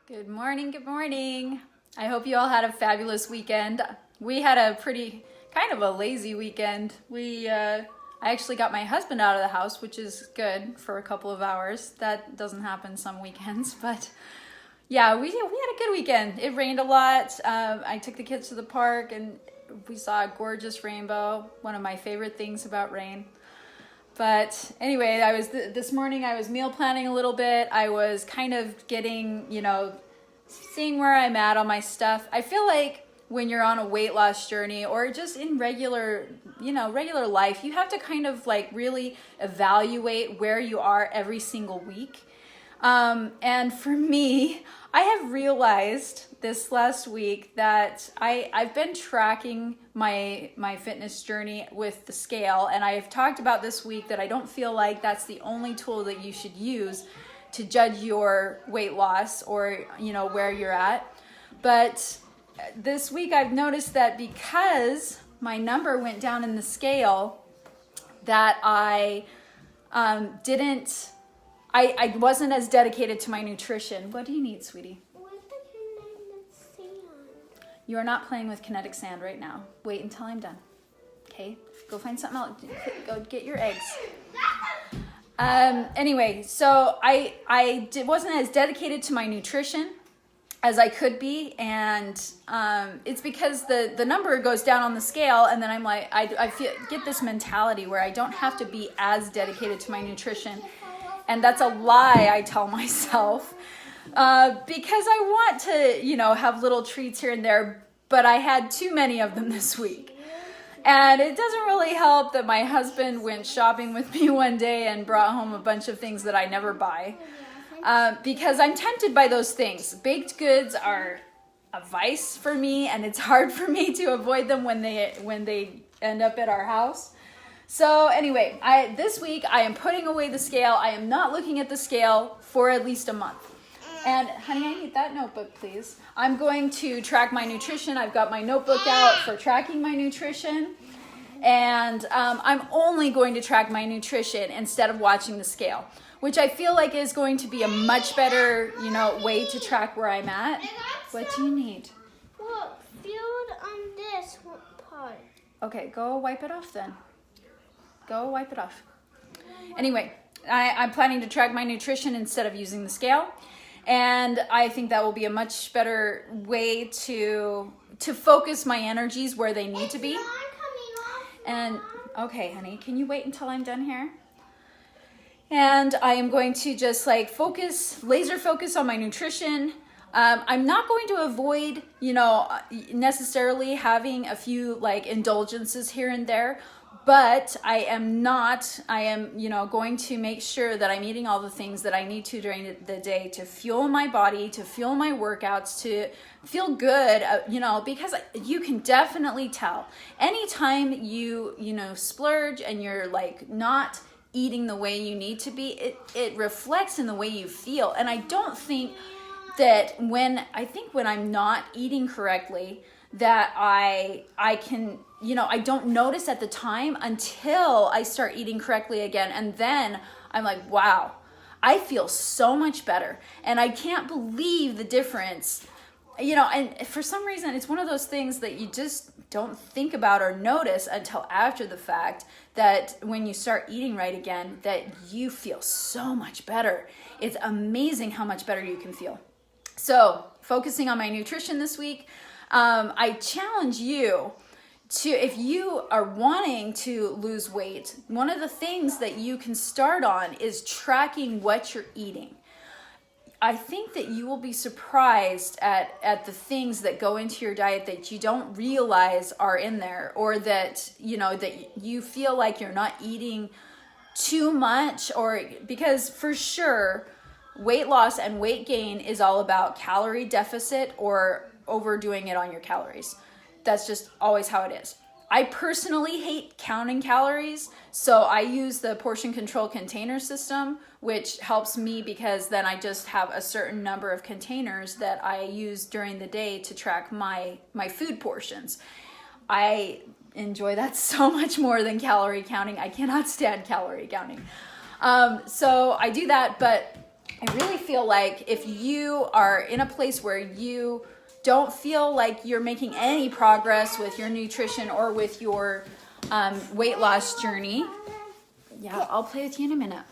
Good morning, good morning. I hope you all had a fabulous weekend. We had a pretty, kind of a lazy weekend. I actually got my husband out of the house, which is good for a couple of hours. That doesn't happen some weekends, but yeah, we had a good weekend. It rained a lot. I took the kids to the park and we saw a gorgeous rainbow, one of my favorite things about rain. But anyway, this morning I was meal planning a little bit. I was kind of getting, seeing where I'm at on my stuff. I feel like when you're on a weight loss journey or just in regular life, you have to kind of like really evaluate where you are every single week. And for me, I have realized this last week that I've been tracking my fitness journey with the scale, and I've talked about this week that I don't feel like that's the only tool that you should use to judge your weight loss or where you're at. But this week I've noticed that because my number went down in the scale, that I wasn't as dedicated to my nutrition. What do you need, sweetie? You are not playing with kinetic sand right now. Wait until I'm done. Okay? Go find something else. Go get your eggs. Anyway, so I wasn't as dedicated to my nutrition as I could be, and it's because the number goes down on the scale, and then I'm like, I get this mentality where I don't have to be as dedicated to my nutrition, and that's a lie I tell myself. Because I want to, have little treats here and there, but I had too many of them this week. And it doesn't really help that my husband went shopping with me one day and brought home a bunch of thends that I never buy. Because I'm tempted by those things. Baked goods are a vice for me, and it's hard for me to avoid them when they end up at our house. So anyway, this week I am putting away the scale. I am not looking at the scale for at least a month. And honey, I need that notebook, please. I'm going to track my nutrition. I've got my notebook out for tracking my nutrition. And I'm only going to track my nutrition instead of watching the scale, which I feel like is going to be a much better, way to track where I'm at. What do you need? Look, filled on this part. Okay, go wipe it off then. Go wipe it off. Anyway, I'm planning to track my nutrition instead of using the scale. And I think that will be a much better way to focus my energies where they need to be. And okay, honey, can you wait until I'm done here? And I am going to just laser focus on my nutrition. I'm not going to avoid, necessarily having a few indulgences here and there. But I am, going to make sure that I'm eating all the things that I need to during the day to fuel my body, to fuel my workouts, to feel good, because you can definitely tell. Anytime you splurge and you're not eating the way you need to be, it reflects in the way you feel. And I don't think that when I'm not eating correctly, that I can, I don't notice at the time until I start eating correctly again. And then I'm like, wow, I feel so much better. And I can't believe the difference, and for some reason, it's one of those things that you just don't think about or notice until after the fact, that when you start eating right again, that you feel so much better. It's amazing how much better you can feel. So focusing on my nutrition this week, I challenge you to, if you are wanting to lose weight, one of the things that you can start on is tracking what you're eating. I think that you will be surprised at the things that go into your diet that you don't realize are in there, or that, that you feel like you're not eating too much, or because for sure, weight loss and weight gain is all about calorie deficit or overdoing it on your calories. That's just always how it is. I personally hate counting calories, so I use the portion control container system, which helps me because then I just have a certain number of containers that I use during the day to track my food portions. I enjoy that so much more than calorie counting. I cannot stand calorie counting. So I do that, but I really feel like if you are in a place where you don't feel like you're making any progress with your nutrition or with your weight loss journey, yeah, I'll play with you in a minute,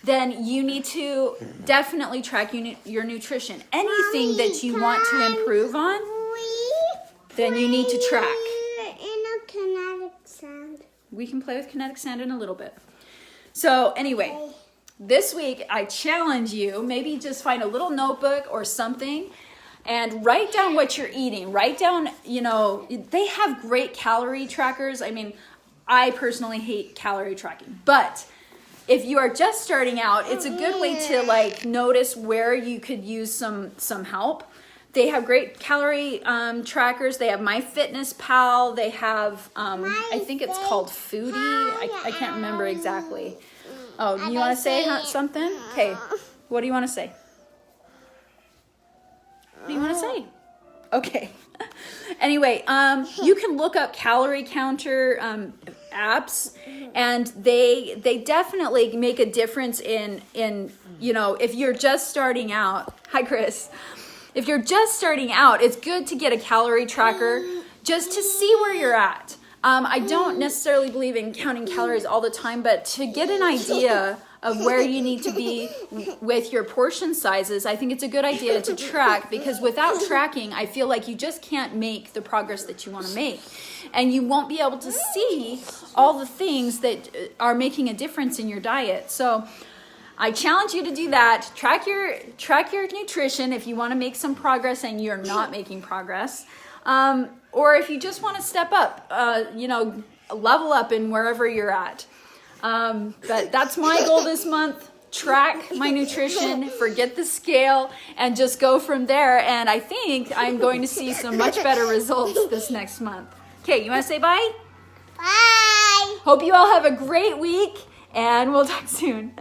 then you need to definitely track your nutrition. Anything that you want to improve on, then you need to track. In a kinetic sand. We can play with kinetic sand in a little bit. So anyway, this week I challenge you, maybe just find a little notebook or something and write down what you're eating. Write down, you know, they have great calorie trackers. I mean, I personally hate calorie tracking, but if you are just starting out, it's a good way to like notice where you could use some help. They have great calorie trackers. They have MyFitnessPal. They have, I think it's called Foodie. I can't remember exactly. Oh, you want to say something? Okay. What do you want to say? What do you want to say? Okay. Anyway, you can look up calorie counter apps, and they definitely make a difference in you know, if you're just starting out. Hi, Chris. If you're just starting out, it's good to get a calorie tracker just to see where you're at. I don't necessarily believe in counting calories all the time, but to get an idea of where you need to be with your portion sizes, I think it's a good idea to track, because without tracking, I feel like you just can't make the progress that you want to make. And you won't be able to see all the things that are making a difference in your diet. So I challenge you to do that. Track your nutrition if you want to make some progress and you're not making progress. Or if you just want to step up, you know, level up in wherever you're at. But that's my goal this month. Track my nutrition, forget the scale, and just go from there. And I think I'm going to see some much better results this next month. Okay, you want to say bye? Bye. Hope you all have a great week, and we'll talk soon.